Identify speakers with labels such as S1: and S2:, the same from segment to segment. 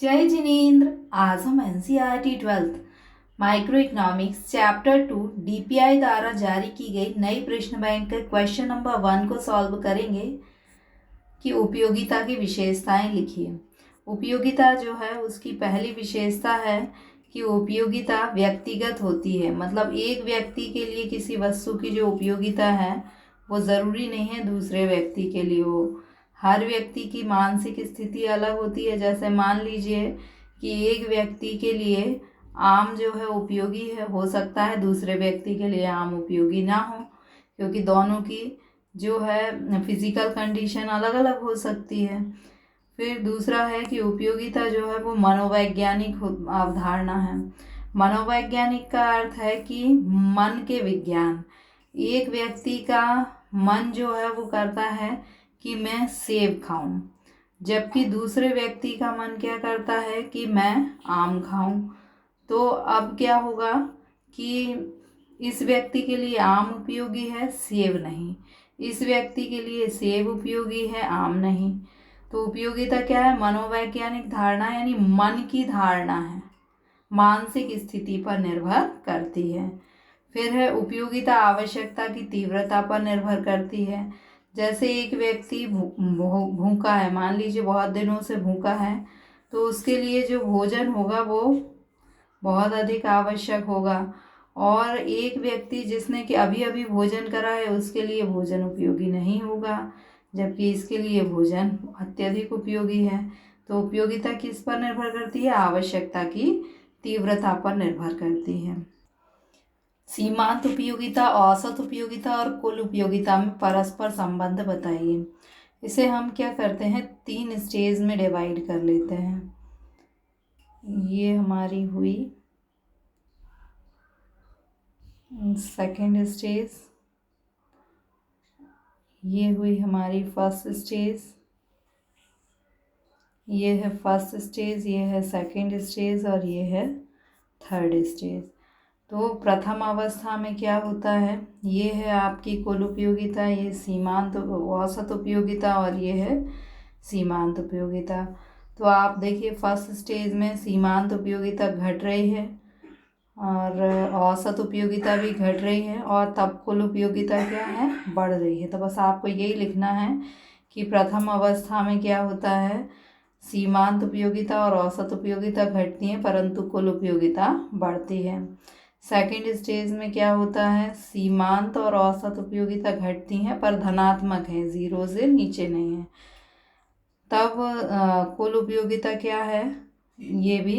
S1: जय जिनेन्द्र। आज हम NCERT 12th micro economics chapter 2 DPI द्वारा जारी की गई नई प्रश्न बैंक के क्वेश्चन नंबर 1 को सॉल्व करेंगे कि उपयोगिता की विशेषताएं लिखिए। उपयोगिता जो है उसकी पहली विशेषता है कि उपयोगिता व्यक्तिगत होती है, मतलब एक व्यक्ति के लिए किसी वस्तु की जो उपयोगिता है वो ज़रूरी नहीं है दूसरे व्यक्ति के लिए हो। हर व्यक्ति की मानसिक स्थिति अलग होती है। जैसे मान लीजिए कि एक व्यक्ति के लिए आम जो है उपयोगी है, हो सकता है दूसरे व्यक्ति के लिए आम उपयोगी ना हो, क्योंकि दोनों की जो है फिजिकल कंडीशन अलग अलग हो सकती है। फिर दूसरा है कि उपयोगिता जो है वो मनोवैज्ञानिक अवधारणा है। मनोवैज्ञानिक का अर्थ है कि मन के विज्ञान। एक व्यक्ति का मन जो है वो करता है कि मैं सेब खाऊं, जबकि दूसरे व्यक्ति का मन क्या करता है कि मैं आम खाऊं। तो अब क्या होगा कि इस व्यक्ति के लिए आम उपयोगी है, सेब नहीं। इस व्यक्ति के लिए सेब उपयोगी है, आम नहीं। तो उपयोगिता क्या है? मनोवैज्ञानिक धारणा, यानी मन की धारणा है, मानसिक स्थिति पर निर्भर करती है। फिर है उपयोगिता आवश्यकता की तीव्रता पर निर्भर करती है। जैसे एक व्यक्ति भूखा है, मान लीजिए बहुत दिनों से भूखा है, तो उसके लिए जो भोजन होगा वो बहुत अधिक आवश्यक होगा। और एक व्यक्ति जिसने कि अभी अभी भोजन करा है उसके लिए भोजन उपयोगी नहीं होगा, जबकि इसके लिए भोजन अत्यधिक उपयोगी है। तो उपयोगिता किस पर निर्भर करती है? आवश्यकता की तीव्रता पर निर्भर करती है। सीमांत उपयोगिता, औसत उपयोगिता और कुल उपयोगिता में परस्पर संबंध बताइए। इसे हम क्या करते हैं, 3 स्टेज में डिवाइड कर लेते हैं। ये हमारी हुई सेकेंड स्टेज, ये हुई हमारी फर्स्ट स्टेज, ये है फर्स्ट स्टेज, ये है सेकेंड स्टेज और ये है थर्ड स्टेज। तो प्रथम अवस्था में क्या होता है, ये है आपकी कुल उपयोगिता, ये सीमांत औसत उपयोगिता और ये है सीमांत उपयोगिता। तो आप देखिए फर्स्ट स्टेज में सीमांत उपयोगिता घट रही है और औसत उपयोगिता भी घट रही है, और तब कुल उपयोगिता क्या है, बढ़ रही है। तो बस आपको यही लिखना है कि प्रथम अवस्था में क्या होता है, सीमांत उपयोगिता और औसत उपयोगिता घटती है परंतु कुल उपयोगिता बढ़ती है। सेकेंड स्टेज में क्या होता है, सीमांत और औसत उपयोगिता घटती हैं पर धनात्मक है, 0 से नीचे नहीं है। तब कुल उपयोगिता क्या है, ये भी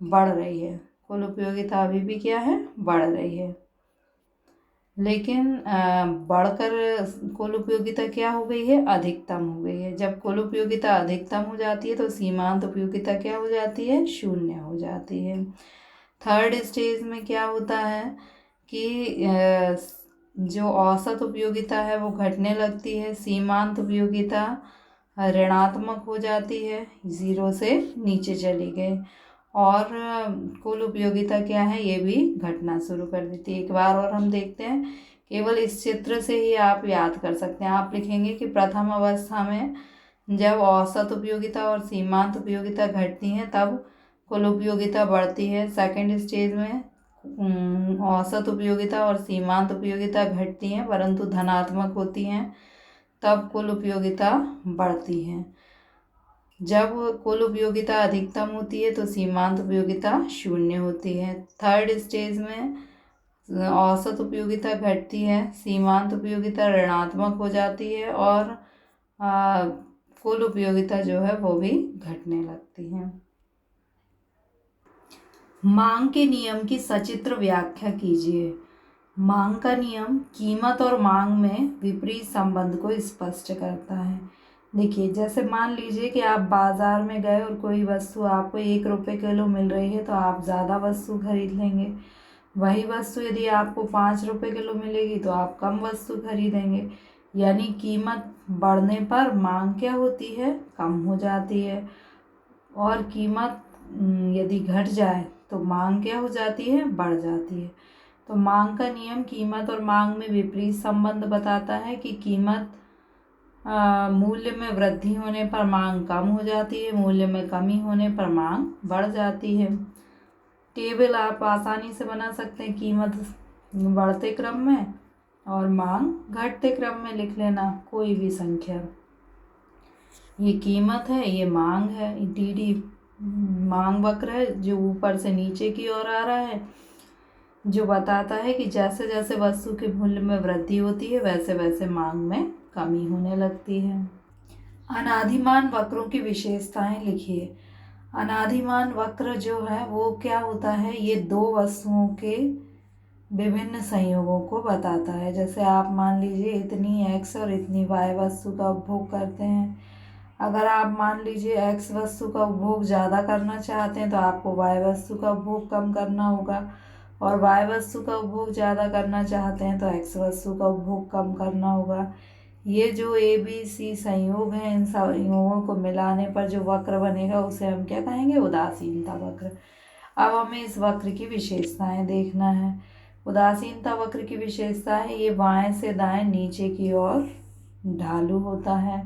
S1: बढ़ रही है। कुल उपयोगिता अभी भी क्या है, बढ़ रही है। लेकिन बढ़कर कुल उपयोगिता क्या हो गई है, अधिकतम हो गई है। जब कुल उपयोगिता अधिकतम हो जाती है तो सीमांत उपयोगिता क्या हो जाती है, 0 हो जाती है। थर्ड स्टेज में क्या होता है कि जो औसत उपयोगिता है वो घटने लगती है, सीमांत उपयोगिता ऋणात्मक हो जाती है, 0 से नीचे चली गई, और कुल उपयोगिता क्या है, ये भी घटना शुरू कर देती है। एक बार और हम देखते हैं, केवल इस चित्र से ही आप याद कर सकते हैं। आप लिखेंगे कि प्रथम अवस्था में जब औसत उपयोगिता और सीमांत उपयोगिता घटती हैं तब कुल उपयोगिता बढ़ती है। सेकंड स्टेज में औसत उपयोगिता और सीमांत उपयोगिता घटती हैं परंतु धनात्मक होती हैं, तब कुल उपयोगिता बढ़ती है। जब कुल उपयोगिता अधिकतम होती है तो सीमांत उपयोगिता 0 होती है। थर्ड स्टेज में औसत उपयोगिता घटती है, सीमांत उपयोगिता ऋणात्मक हो जाती है और कुल उपयोगिता जो है वो भी घटने लगती है। मांग के नियम की सचित्र व्याख्या कीजिए। मांग का नियम कीमत और मांग में विपरीत संबंध को स्पष्ट करता है। देखिए, जैसे मान लीजिए कि आप बाज़ार में गए और कोई वस्तु आपको 1 रुपये किलो मिल रही है तो आप ज़्यादा वस्तु खरीद लेंगे। वही वस्तु यदि आपको 5 रुपये किलो मिलेगी तो आप कम वस्तु खरीदेंगे। यानी कीमत बढ़ने पर मांग क्या होती है, कम हो जाती है, और कीमत यदि घट जाए तो मांग क्या हो जाती है, बढ़ जाती है। तो मांग का नियम कीमत और मांग में विपरीत संबंध बताता है कि कीमत मूल्य में वृद्धि होने पर मांग कम हो जाती है, मूल्य में कमी होने पर मांग बढ़ जाती है। टेबल आप आसानी से बना सकते हैं, कीमत बढ़ते क्रम में और मांग घटते क्रम में लिख लेना कोई भी संख्या। ये कीमत है, ये मांग है, डी मांग वक्र है जो ऊपर से नीचे की ओर आ रहा है, जो बताता है कि जैसे जैसे वस्तु के मूल्य में वृद्धि होती है वैसे वैसे मांग में कमी होने लगती है। अनादिमान वक्रों की विशेषताएं लिखिए। अनादिमान वक्र जो है वो क्या होता है, ये दो वस्तुओं के विभिन्न संयोगों को बताता है। जैसे आप मान लीजिए इतनी x और इतनी y वस्तु का उपभोग करते हैं। अगर आप मान लीजिए x वस्तु का उपभोग ज़्यादा करना चाहते हैं तो आपको y वस्तु का उपभोग कम करना होगा, और y वस्तु का उपभोग ज़्यादा करना चाहते हैं तो x वस्तु का उपभोग कम करना होगा। ये जो ABC संयोग हैं, इन संयोगों को मिलाने पर जो वक्र बनेगा उसे हम क्या कहेंगे, उदासीनता वक्र। अब हमें इस वक्र की विशेषताएं देखना है। उदासीनता वक्र की विशेषता है ये बाएं से दाएं नीचे की ओर ढालू होता है।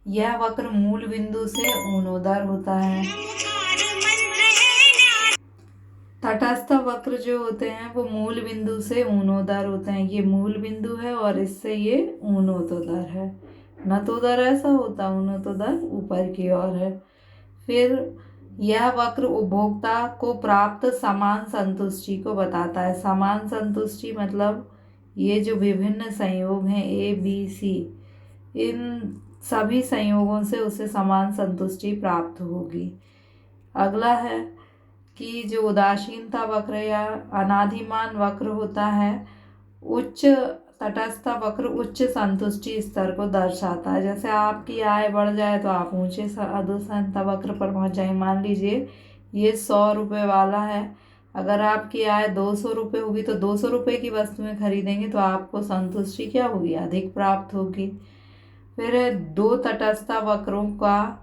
S1: यह वक्र मूल बिंदु से ऊर्ध्वाधर होता है। तटस्थ वक्र जो होते हैं वो मूल बिंदु से ऊर्ध्वाधर होते हैं। ये मूल बिंदु है और इससे ये ऊर्ध्वाधर है। नतोदर ऐसा होता, ऊर्ध्वाधर ऊपर की ओर है। फिर यह वक्र उपभोक्ता को प्राप्त समान संतुष्टि को बताता है। समान संतुष्टि मतलब ये जो विभिन्न संयोग हैं ABC, इन सभी संयोगों से उसे समान संतुष्टि प्राप्त होगी। अगला है कि जो उदासीनता वक्र या अनादिमान वक्र होता है, उच्च तटस्थ वक्र उच्च संतुष्टि स्तर को दर्शाता है। जैसे आपकी आय बढ़ जाए तो आप ऊंचे अधोसनता वक्र पर पहुंच जाए। मान लीजिए ये 100 रुपये वाला है, अगर आपकी आय 200 रुपये होगी तो 200 रुपये की वस्तुएं खरीदेंगे तो आपको संतुष्टि क्या होगी, अधिक प्राप्त होगी। फिर दो तटस्थ वक्रों का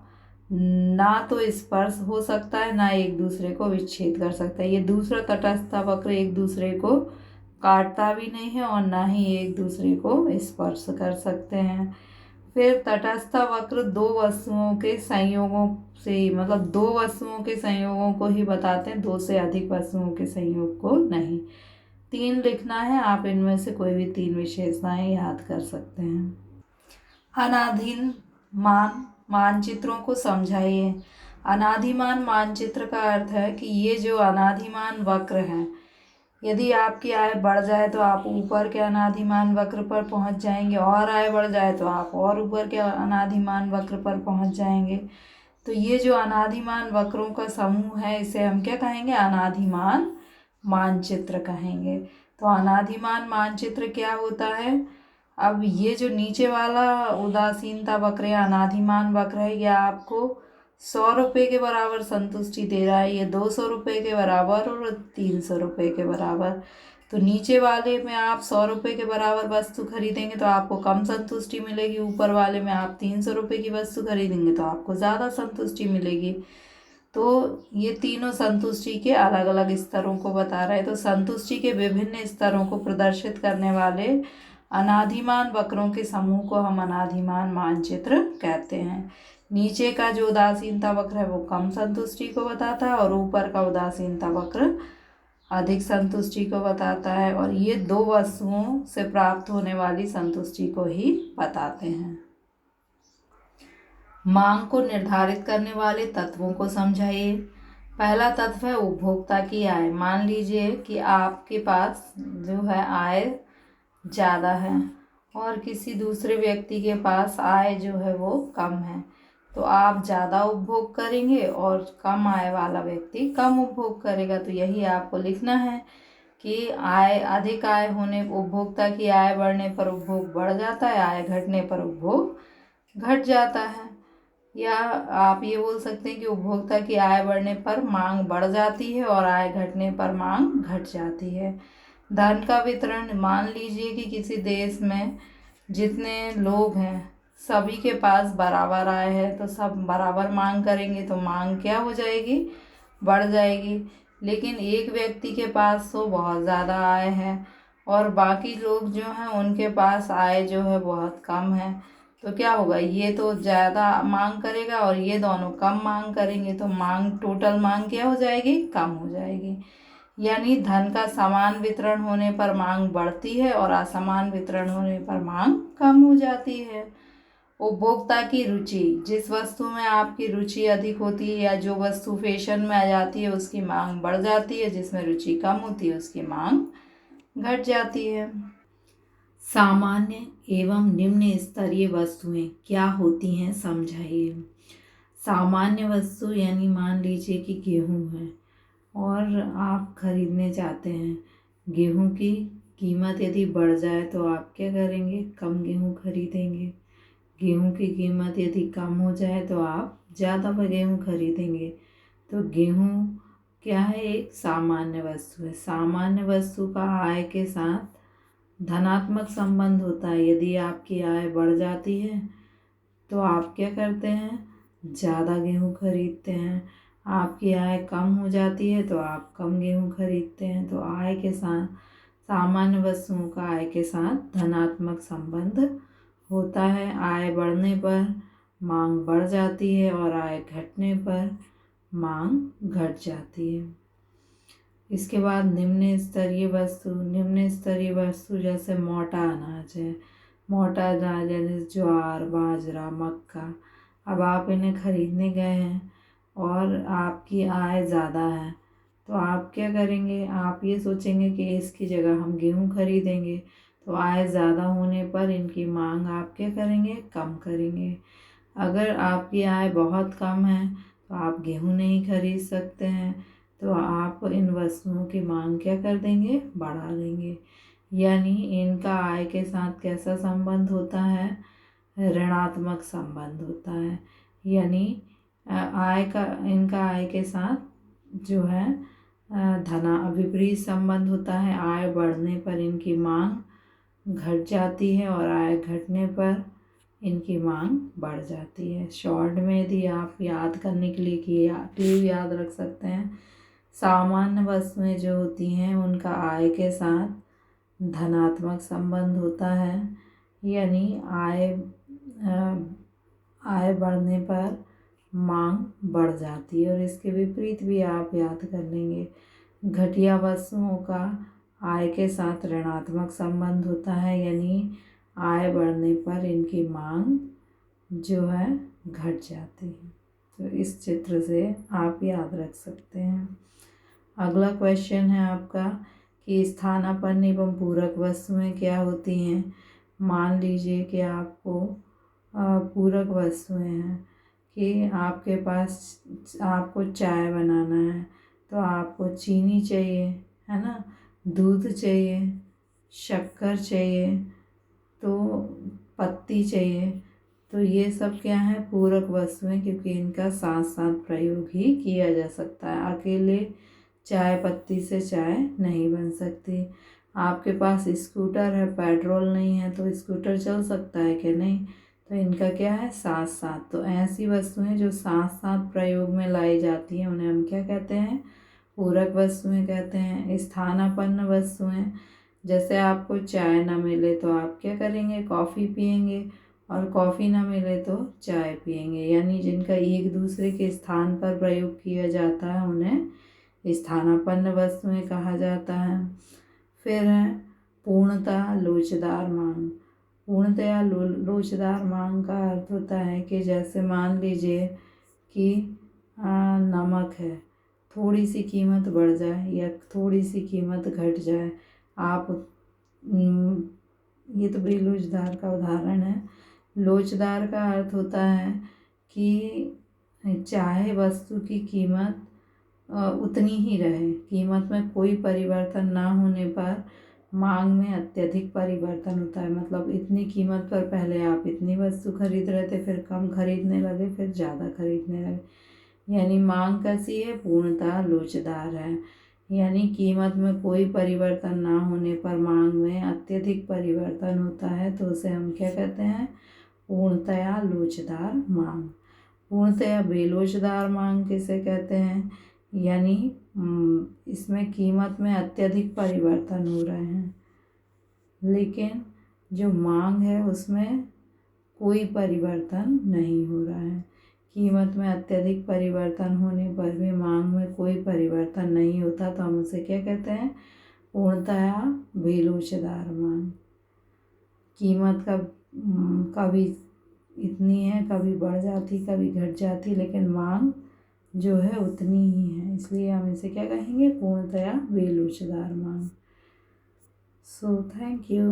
S1: ना तो स्पर्श हो सकता है, ना एक दूसरे को विच्छेद कर सकता है। ये दूसरा तटस्थ वक्र एक दूसरे को काटता भी नहीं है और ना ही एक दूसरे को स्पर्श कर सकते हैं। फिर तटस्थ वक्र दो वस्तुओं के संयोगों से ही, मतलब दो वस्तुओं के संयोगों को ही बताते हैं, दो से अधिक वस्तुओं के संयोग को नहीं। 3 लिखना है, आप इनमें से कोई भी 3 विशेषताएं याद कर सकते हैं। अनादिमान मानचित्रों को समझाइए। अनादिमान मानचित्र का अर्थ है कि ये जो अनादिमान वक्र है, यदि आपकी आय बढ़ जाए तो आप ऊपर के अनादिमान वक्र पर पहुंच जाएंगे, और आय बढ़ जाए तो आप और ऊपर के अनादिमान वक्र पर पहुंच जाएंगे। तो ये जो अनादिमान वक्रों का समूह है इसे हम क्या कहेंगे, अनादिमान मानचित्र कहेंगे। तो अनादिमान मानचित्र क्या होता है, अब ये जो नीचे वाला उदासीनता वक्र या अनादिमान वक्र है, यह आपको 100 रुपये के बराबर संतुष्टि दे रहा है, ये 200 रुपये के बराबर और 300 रुपये के बराबर। तो नीचे वाले में आप 100 रुपये के बराबर वस्तु खरीदेंगे तो आपको कम संतुष्टि मिलेगी, ऊपर वाले में आप 300 रुपये की वस्तु खरीदेंगे तो आपको ज़्यादा संतुष्टि मिलेगी। तो ये तीनों संतुष्टि के अलग अलग स्तरों को बता रहे हैं। तो संतुष्टि के विभिन्न स्तरों को प्रदर्शित करने वाले अनादिमान वक्रों के समूह को हम अनादिमान मानचित्र कहते हैं। नीचे का जो उदासीनता वक्र है वो कम संतुष्टि को बताता है और ऊपर का उदासीनता वक्र अधिक संतुष्टि को बताता है, और ये दो वस्तुओं से प्राप्त होने वाली संतुष्टि को ही बताते हैं। मांग को निर्धारित करने वाले तत्वों को समझाइए। पहला तत्व है उपभोक्ता की आय। मान लीजिए कि आपके पास जो है आय ज़्यादा है और किसी दूसरे व्यक्ति के पास आय जो है वो कम है, तो आप ज़्यादा उपभोग करेंगे और कम आय वाला व्यक्ति कम उपभोग करेगा। तो यही आपको लिखना है कि आय अधिक आय होने, उपभोक्ता की आय बढ़ने पर उपभोग बढ़ जाता है, आय घटने पर उपभोग घट जाता है। या आप ये बोल सकते हैं कि उपभोक्ता की आय बढ़ने पर मांग बढ़ जाती है और आय घटने पर मांग घट जाती है। धन का वितरण, मान लीजिए कि किसी देश में जितने लोग हैं सभी के पास बराबर आय है, तो सब बराबर मांग करेंगे तो मांग क्या हो जाएगी, बढ़ जाएगी। लेकिन एक व्यक्ति के पास तो बहुत ज़्यादा आय है और बाकी लोग जो हैं उनके पास आय जो है बहुत कम है, तो क्या होगा, ये तो ज़्यादा मांग करेगा और ये दोनों कम मांग करेंगे, तो मांग, टोटल मांग क्या हो जाएगी, कम हो जाएगी। यानी धन का समान वितरण होने पर मांग बढ़ती है और असमान वितरण होने पर मांग कम हो जाती है। उपभोक्ता की रुचि, जिस वस्तु में आपकी रुचि अधिक होती है या जो वस्तु फैशन में आ जाती है उसकी मांग बढ़ जाती है, जिसमें रुचि कम होती है उसकी मांग घट जाती है। सामान्य एवं निम्न स्तरीय वस्तुएं क्या होती हैं, समझाइए। सामान्य वस्तु यानी मान लीजिए कि गेहूं है और आप खरीदने चाहते हैं। गेहूं की कीमत यदि बढ़ जाए तो आप क्या करेंगे, कम गेहूं खरीदेंगे। गेहूं की कीमत यदि कम हो जाए तो आप ज़्यादा गेहूं खरीदेंगे। तो गेहूं क्या है, एक सामान्य वस्तु है। सामान्य वस्तु का आय के साथ धनात्मक संबंध होता है। यदि आपकी आय बढ़ जाती है तो आप क्या करते हैं, ज़्यादा गेहूं खरीदते हैं। आपकी आय कम हो जाती है तो आप कम गेहूं खरीदते हैं। तो आय के साथ, सामान्य वस्तुओं का आय के साथ धनात्मक संबंध होता है। आय बढ़ने पर मांग बढ़ जाती है और आय घटने पर मांग घट जाती है। इसके बाद निम्न स्तरीय वस्तु। निम्न स्तरीय वस्तु जैसे मोटा अनाज है। मोटा अनाज जैसे ज्वार, बाजरा, मक्का। अब आप इन्हें खरीदने गए हैं और आपकी आय ज़्यादा है तो आप क्या करेंगे, आप ये सोचेंगे कि इसकी जगह हम गेहूं खरीदेंगे। तो आय ज़्यादा होने पर इनकी मांग आप क्या करेंगे, कम करेंगे। अगर आपकी आय बहुत कम है तो आप गेहूं नहीं खरीद सकते हैं, तो आप इन वस्तुओं की मांग क्या कर देंगे, बढ़ा देंगे। यानी इनका आय के साथ कैसा संबंध होता है, ऋणात्मक संबंध होता है। यानी इनका आय के साथ जो है विपरीत संबंध होता है। आय बढ़ने पर इनकी मांग घट जाती है और आय घटने पर इनकी मांग बढ़ जाती है। शॉर्ट में यदि आप याद करने के लिए क्लियर याद रख सकते हैं, सामान्य वस्तुएं जो होती हैं उनका आय के साथ धनात्मक संबंध होता है। यानी आय बढ़ने पर मांग बढ़ जाती है और इसके विपरीत भी आप याद कर लेंगे। घटिया वस्तुओं का आय के साथ ऋणात्मक संबंध होता है। यानी आय बढ़ने पर इनकी मांग जो है घट जाती है। तो इस चित्र से आप याद रख सकते हैं। अगला क्वेश्चन है आपका कि स्थानापन्न एवं पूरक वस्तुएं क्या होती हैं। मान लीजिए कि आपको पूरक वस्तुएं हैं कि आपके पास, आपको चाय बनाना है तो आपको चीनी चाहिए, है ना, दूध चाहिए, शक्कर चाहिए, तो पत्ती चाहिए। तो ये सब क्या है, पूरक वस्तुएं, क्योंकि इनका साथ साथ प्रयोग ही किया जा सकता है। अकेले चाय पत्ती से चाय नहीं बन सकती। आपके पास स्कूटर है, पेट्रोल नहीं है तो स्कूटर चल सकता है कि नहीं, तो इनका क्या है, साथ साथ। तो ऐसी वस्तुएं जो साथ साथ प्रयोग में लाई जाती हैं उन्हें हम क्या कहते हैं, पूरक वस्तुएं कहते हैं। स्थानापन्न वस्तुएं, जैसे आपको चाय ना मिले तो आप क्या करेंगे, कॉफ़ी पियेंगे, और कॉफ़ी ना मिले तो चाय पियेंगे। यानी जिनका एक दूसरे के स्थान पर प्रयोग किया जाता है उन्हें स्थानापन्न वस्तुएं कहा जाता है। फिर है पूर्णतः लोचदार मांग। पूर्णतया लोचदार मांग का अर्थ होता है कि जैसे मान लीजिए कि नमक है, थोड़ी सी कीमत बढ़ जाए या थोड़ी सी कीमत घट जाए, आप ये तो बेलोचदार का उदाहरण है। लोचदार का अर्थ होता है कि चाहे वस्तु की कीमत उतनी ही रहे, कीमत में कोई परिवर्तन ना होने पर मांग में अत्यधिक परिवर्तन होता है। मतलब इतनी कीमत पर पहले आप इतनी वस्तु खरीद रहे थे, फिर कम खरीदने लगे, फिर ज़्यादा खरीदने लगे। यानी मांग कैसी है, पूर्णतः लोचदार है। यानी कीमत में कोई परिवर्तन ना होने पर मांग में अत्यधिक परिवर्तन होता है, तो उसे हम क्या कहते हैं, पूर्णतया लोचदार मांग। पूर्णतया बेलोचदार मांग किसे कहते हैं, यानी इसमें कीमत में अत्यधिक परिवर्तन हो रहे हैं लेकिन जो मांग है उसमें कोई परिवर्तन नहीं हो रहा है। कीमत में अत्यधिक परिवर्तन होने पर भी मांग में कोई परिवर्तन नहीं होता तो हम उसे क्या कहते हैं? पूर्णतया बेलोचदार मांग। कीमत कभी इतनी है, कभी बढ़ जाती, कभी घट जाती, लेकिन मांग जो है उतनी ही है, इसलिए हम इसे क्या कहेंगे? पूर्णतया बेलोचदार मांग। So thank you.